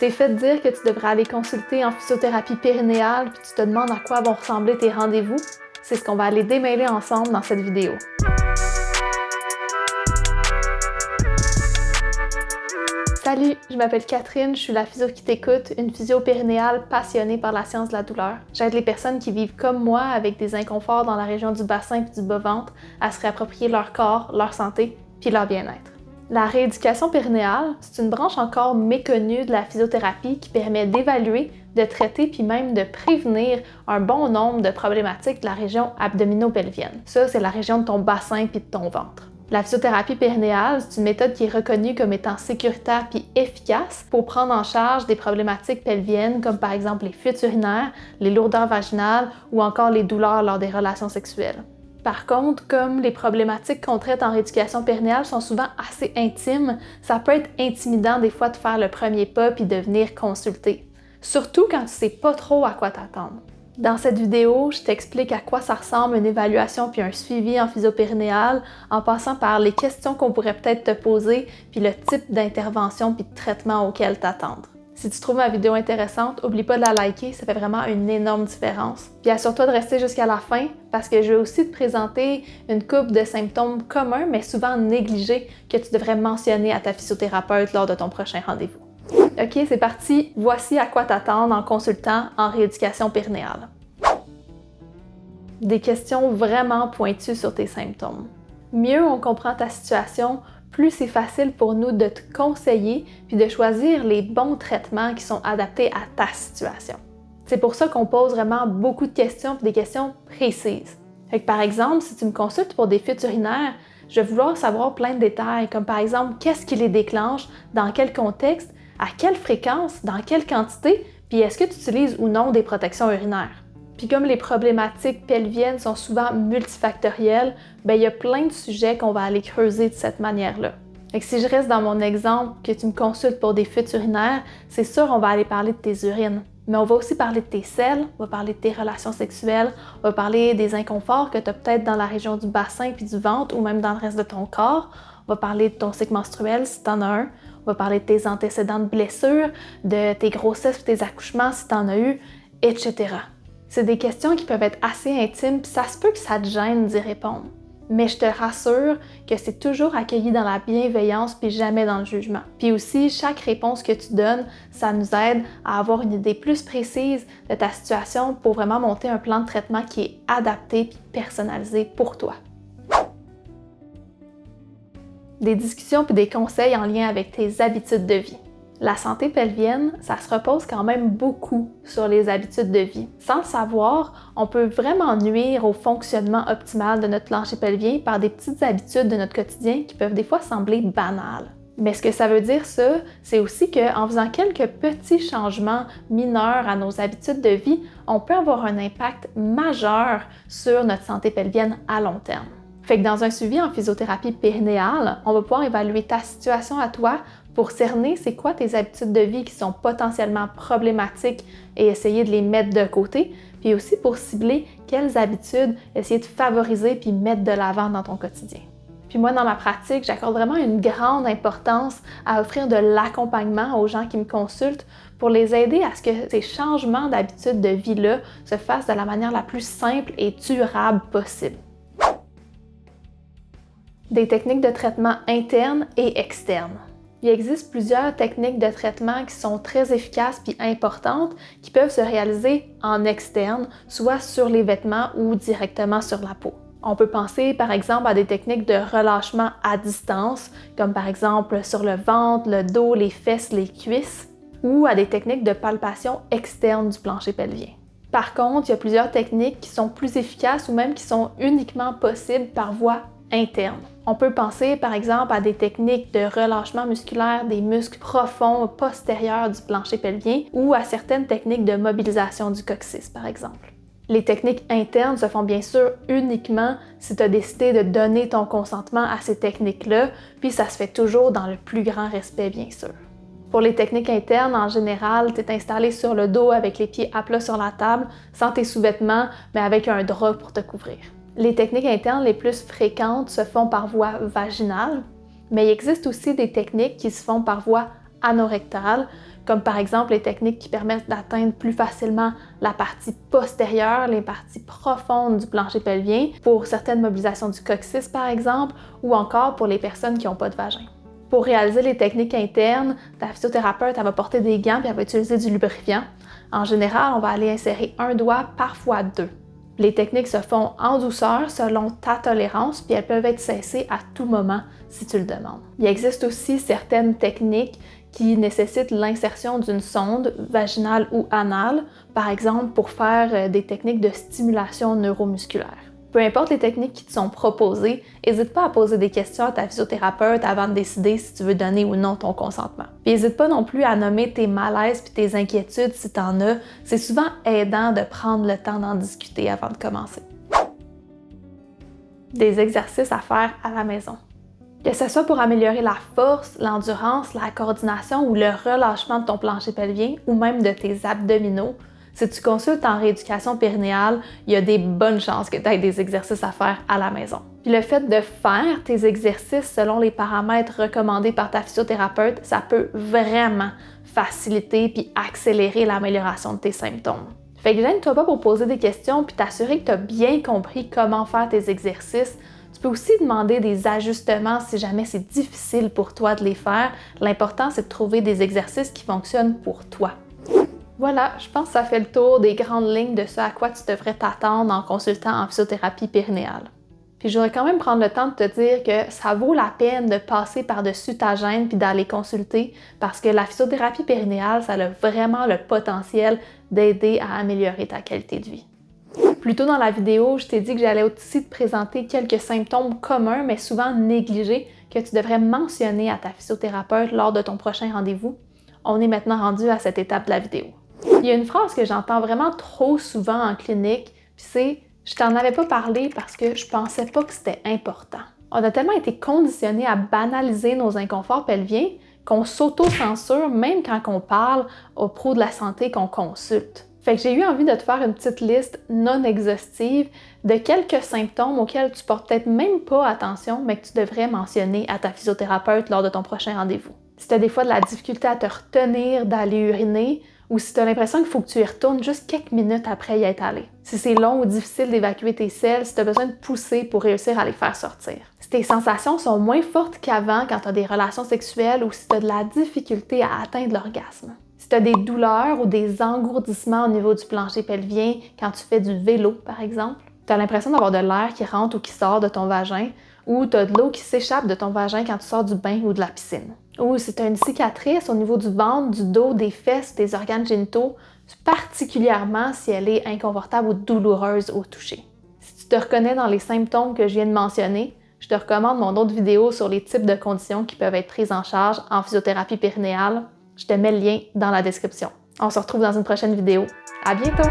t'es fait dire que tu devrais aller consulter en physiothérapie périnéale puis tu te demandes à quoi vont ressembler tes rendez-vous? C'est ce qu'on va aller démêler ensemble dans cette vidéo. Salut, je m'appelle Catherine, je suis la physio qui t'écoute, une physio périnéale passionnée par la science de la douleur. J'aide les personnes qui vivent comme moi avec des inconforts dans la région du bassin et du bas-ventre à se réapproprier leur corps, leur santé puis leur bien-être. La rééducation périnéale, c'est une branche encore méconnue de la physiothérapie qui permet d'évaluer, de traiter puis même de prévenir un bon nombre de problématiques de la région abdominopelvienne. Ça, c'est la région de ton bassin puis de ton ventre. La physiothérapie périnéale, c'est une méthode qui est reconnue comme étant sécuritaire puis efficace pour prendre en charge des problématiques pelviennes comme par exemple les fuites urinaires, les lourdeurs vaginales ou encore les douleurs lors des relations sexuelles. Par contre, comme les problématiques qu'on traite en rééducation périnéale sont souvent assez intimes, ça peut être intimidant des fois de faire le premier pas puis de venir consulter. Surtout quand tu sais pas trop à quoi t'attendre. Dans cette vidéo, je t'explique à quoi ça ressemble une évaluation puis un suivi en physio-périnéale en passant par les questions qu'on pourrait peut-être te poser puis le type d'intervention puis de traitement auquel t'attendre. Si tu trouves ma vidéo intéressante, oublie pas de la liker, ça fait vraiment une énorme différence. Puis assure-toi de rester jusqu'à la fin parce que je vais aussi te présenter une couple de symptômes communs mais souvent négligés que tu devrais mentionner à ta physiothérapeute lors de ton prochain rendez-vous. Ok, c'est parti, voici à quoi t'attendre en consultant en rééducation périnéale. Des questions vraiment pointues sur tes symptômes. Mieux on comprend ta situation, plus c'est facile pour nous de te conseiller puis de choisir les bons traitements qui sont adaptés à ta situation. C'est pour ça qu'on pose vraiment beaucoup de questions puis des questions précises. Fait que par exemple, si tu me consultes pour des fuites urinaires, je vais vouloir savoir plein de détails comme par exemple qu'est-ce qui les déclenche, dans quel contexte, à quelle fréquence, dans quelle quantité, puis est-ce que tu utilises ou non des protections urinaires. Puis comme les problématiques pelviennes sont souvent multifactorielles, il y a plein de sujets qu'on va aller creuser de cette manière-là. Fait que si je reste dans mon exemple que tu me consultes pour des fuites urinaires, c'est sûr on va aller parler de tes urines. Mais on va aussi parler de tes selles, on va parler de tes relations sexuelles, on va parler des inconforts que tu as peut-être dans la région du bassin puis du ventre ou même dans le reste de ton corps. On va parler de ton cycle menstruel si tu en as un. On va parler de tes antécédents de blessures, de tes grossesses ou tes accouchements si tu en as eu, etc. C'est des questions qui peuvent être assez intimes puis ça se peut que ça te gêne d'y répondre. Mais je te rassure que c'est toujours accueilli dans la bienveillance puis jamais dans le jugement. Puis aussi, chaque réponse que tu donnes, ça nous aide à avoir une idée plus précise de ta situation pour vraiment monter un plan de traitement qui est adapté puis personnalisé pour toi. Des discussions puis des conseils en lien avec tes habitudes de vie. La santé pelvienne, ça se repose quand même beaucoup sur les habitudes de vie. Sans le savoir, on peut vraiment nuire au fonctionnement optimal de notre plancher pelvien par des petites habitudes de notre quotidien qui peuvent des fois sembler banales. Mais ce que ça veut dire ça, c'est aussi qu'en faisant quelques petits changements mineurs à nos habitudes de vie, on peut avoir un impact majeur sur notre santé pelvienne à long terme. Fait que dans un suivi en physiothérapie périnéale, on va pouvoir évaluer ta situation à toi pour cerner c'est quoi tes habitudes de vie qui sont potentiellement problématiques et essayer de les mettre de côté, puis aussi pour cibler quelles habitudes essayer de favoriser puis mettre de l'avant dans ton quotidien. Puis moi, dans ma pratique, j'accorde vraiment une grande importance à offrir de l'accompagnement aux gens qui me consultent pour les aider à ce que ces changements d'habitudes de vie-là se fassent de la manière la plus simple et durable possible. Des techniques de traitement internes et externes. Il existe plusieurs techniques de traitement qui sont très efficaces et importantes qui peuvent se réaliser en externe, soit sur les vêtements ou directement sur la peau. On peut penser par exemple à des techniques de relâchement à distance, comme par exemple sur le ventre, le dos, les fesses, les cuisses, ou à des techniques de palpation externe du plancher pelvien. Par contre, il y a plusieurs techniques qui sont plus efficaces ou même qui sont uniquement possibles par voie interne. On peut penser par exemple à des techniques de relâchement musculaire des muscles profonds postérieurs du plancher pelvien ou à certaines techniques de mobilisation du coccyx par exemple. Les techniques internes se font bien sûr uniquement si tu as décidé de donner ton consentement à ces techniques-là, puis ça se fait toujours dans le plus grand respect bien sûr. Pour les techniques internes, en général, tu es installé sur le dos avec les pieds à plat sur la table, sans tes sous-vêtements, mais avec un drap pour te couvrir. Les techniques internes les plus fréquentes se font par voie vaginale, mais il existe aussi des techniques qui se font par voie anorectale, comme par exemple les techniques qui permettent d'atteindre plus facilement la partie postérieure, les parties profondes du plancher pelvien, pour certaines mobilisations du coccyx par exemple, ou encore pour les personnes qui n'ont pas de vagin. Pour réaliser les techniques internes, ta physiothérapeute elle va porter des gants et elle va utiliser du lubrifiant. En général, on va aller insérer un doigt, parfois deux. Les techniques se font en douceur selon ta tolérance, puis elles peuvent être cessées à tout moment si tu le demandes. Il existe aussi certaines techniques qui nécessitent l'insertion d'une sonde vaginale ou anale, par exemple pour faire des techniques de stimulation neuromusculaire. Peu importe les techniques qui te sont proposées, n'hésite pas à poser des questions à ta physiothérapeute avant de décider si tu veux donner ou non ton consentement. Puis n'hésite pas non plus à nommer tes malaises puis tes inquiétudes si tu en as. C'est souvent aidant de prendre le temps d'en discuter avant de commencer. Des exercices à faire à la maison. Que ce soit pour améliorer la force, l'endurance, la coordination ou le relâchement de ton plancher pelvien ou même de tes abdominaux, si tu consultes en rééducation périnéale, il y a des bonnes chances que tu aies des exercices à faire à la maison. Puis le fait de faire tes exercices selon les paramètres recommandés par ta physiothérapeute, ça peut vraiment faciliter puis accélérer l'amélioration de tes symptômes. Fait que gêne-toi pas pour poser des questions puis t'assurer que tu as bien compris comment faire tes exercices. Tu peux aussi demander des ajustements si jamais c'est difficile pour toi de les faire. L'important, c'est de trouver des exercices qui fonctionnent pour toi. Voilà, je pense que ça fait le tour des grandes lignes de ce à quoi tu devrais t'attendre en consultant en physiothérapie périnéale. Puis je voudrais quand même prendre le temps de te dire que ça vaut la peine de passer par-dessus ta gêne puis d'aller consulter parce que la physiothérapie périnéale, ça a vraiment le potentiel d'aider à améliorer ta qualité de vie. Plus tôt dans la vidéo, je t'ai dit que j'allais aussi te présenter quelques symptômes communs mais souvent négligés que tu devrais mentionner à ta physiothérapeute lors de ton prochain rendez-vous. On est maintenant rendu à cette étape de la vidéo. Il y a une phrase que j'entends vraiment trop souvent en clinique, puis c'est « je t'en avais pas parlé parce que je pensais pas que c'était important ». On a tellement été conditionnés à banaliser nos inconforts pelviens qu'on s'auto-censure même quand on parle aux pros de la santé qu'on consulte. Fait que j'ai eu envie de te faire une petite liste non exhaustive de quelques symptômes auxquels tu portes peut-être même pas attention, mais que tu devrais mentionner à ta physiothérapeute lors de ton prochain rendez-vous. Si tu as des fois de la difficulté à te retenir d'aller uriner, ou si tu as l'impression qu'il faut que tu y retournes juste quelques minutes après y être allé. Si c'est long ou difficile d'évacuer tes selles, si tu as besoin de pousser pour réussir à les faire sortir. Si tes sensations sont moins fortes qu'avant quand tu as des relations sexuelles ou si tu as de la difficulté à atteindre l'orgasme. Si tu as des douleurs ou des engourdissements au niveau du plancher pelvien quand tu fais du vélo, par exemple. Tu as l'impression d'avoir de l'air qui rentre ou qui sort de ton vagin, ou tu as de l'eau qui s'échappe de ton vagin quand tu sors du bain ou de la piscine. Ou si tu as une cicatrice au niveau du ventre, du dos, des fesses, des organes génitaux, particulièrement si elle est inconfortable ou douloureuse au toucher. Si tu te reconnais dans les symptômes que je viens de mentionner, je te recommande mon autre vidéo sur les types de conditions qui peuvent être prises en charge en physiothérapie périnéale. Je te mets le lien dans la description. On se retrouve dans une prochaine vidéo. À bientôt!